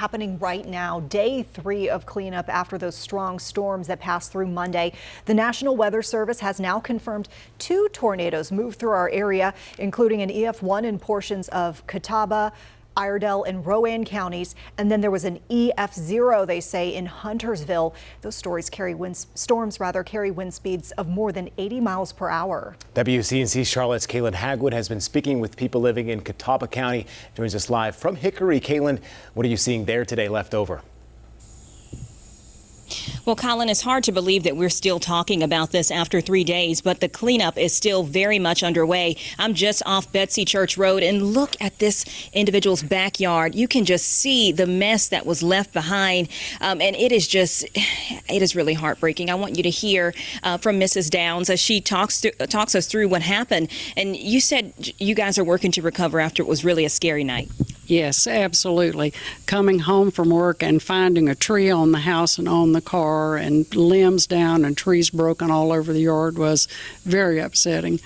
Happening right now, day 3 of cleanup after those strong storms that passed through Monday. The National Weather Service has now confirmed 2 tornadoes moved through our area, including an EF1 in portions of Catawba, Iredell and Rowan counties, and then there was an EF0, they say, in Huntersville. Those storms carry wind speeds of more than 80 miles per hour. WCNC Charlotte's Kaylin Hagwood has been speaking with people living in Catawba County. Joins us live from Hickory. Kaylin, what are you seeing there today left over? Well, Colin, it's hard to believe that we're still talking about this after 3 days, but the cleanup is still very much underway. I'm just off Betsy Church Road, and look at this individual's backyard. You can just see the mess that was left behind, and it is really heartbreaking. I want you to hear from Mrs. Downs as she talks us through what happened. And you said you guys are working to recover after it was really a scary night. Yes, absolutely. Coming home from work and finding a tree on the house and on the car and limbs down and trees broken all over the yard was very upsetting.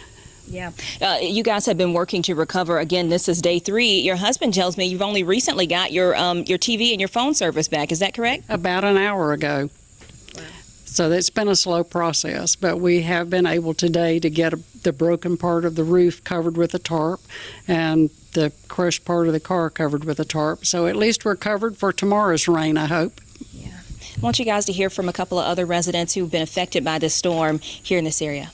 Yeah. You guys have been working to recover. Again, this is day 3. Your husband tells me you've only recently got your TV and your phone service back. Is that correct? About an hour ago. Wow. So it's been a slow process, but we have been able today to get the broken part of the roof covered with a tarp and the crushed part of the car covered with a tarp. So at least we're covered for tomorrow's rain, I hope. Yeah. I want you guys to hear from a couple of other residents who've been affected by this storm here in this area.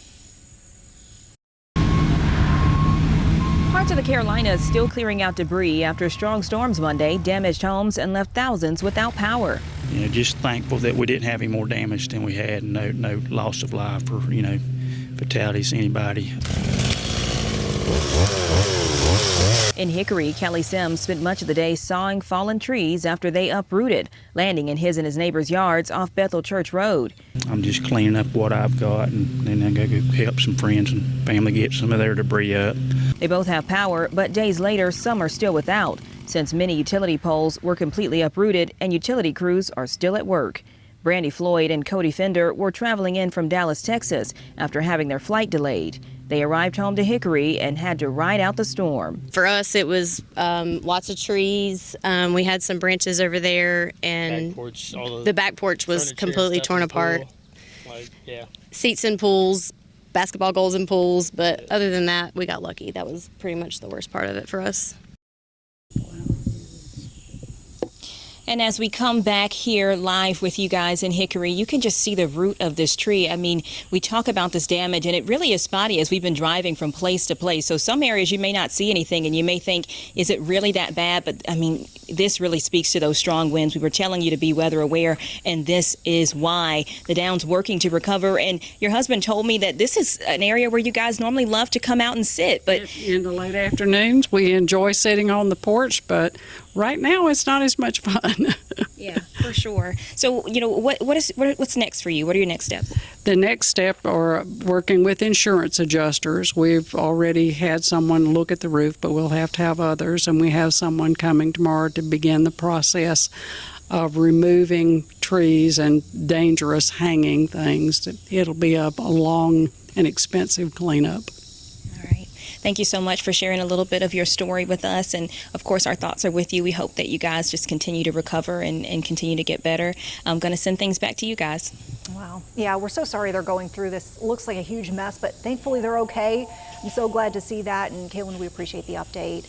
Parts of the Carolinas still clearing out debris after strong storms Monday damaged homes and left thousands without power. You know, just thankful that we didn't have any more damage than we had, and no loss of life or, fatalities, anybody. In Hickory, Kelly Sims spent much of the day sawing fallen trees after they uprooted, landing in his and his neighbors' yards off Bethel Church Road. I'm just cleaning up what I've got, and then I go help some friends and family get some of their debris up. They both have power, but days later, some are still without, since many utility poles were completely uprooted and utility crews are still at work. Brandy Floyd and Cody Fender were traveling in from Dallas, Texas, after having their flight delayed. They arrived home to Hickory and had to ride out the storm. For us, it was lots of trees. We had some branches over there, and the back porch was completely torn apart. Seats in pools, basketball goals in pools, but other than that, we got lucky. That was pretty much the worst part of it for us. And as we come back here live with you guys in Hickory, you can just see the root of this tree. I mean, we talk about this damage, and it really is spotty as we've been driving from place to place. So some areas you may not see anything, and you may think, is it really that bad? But, I mean, this really speaks to those strong winds. We were telling you to be weather aware, and this is why. The Downs working to recover. And your husband told me that this is an area where you guys normally love to come out and sit. But in the late afternoons, we enjoy sitting on the porch, but right now it's not as much fun. Yeah, for sure. So, what's next for you? What are your next steps? The next step are working with insurance adjusters. We've already had someone look at the roof, but we'll have to have others, and we have someone coming tomorrow to begin the process of removing trees and dangerous hanging things. It'll be a long and expensive cleanup. Thank you so much for sharing a little bit of your story with us. And, of course, our thoughts are with you. We hope that you guys just continue to recover and continue to get better. I'm going to send things back to you guys. Wow. Yeah, we're so sorry they're going through this. Looks like a huge mess, but thankfully they're okay. I'm so glad to see that. And, Kaylin, we appreciate the update.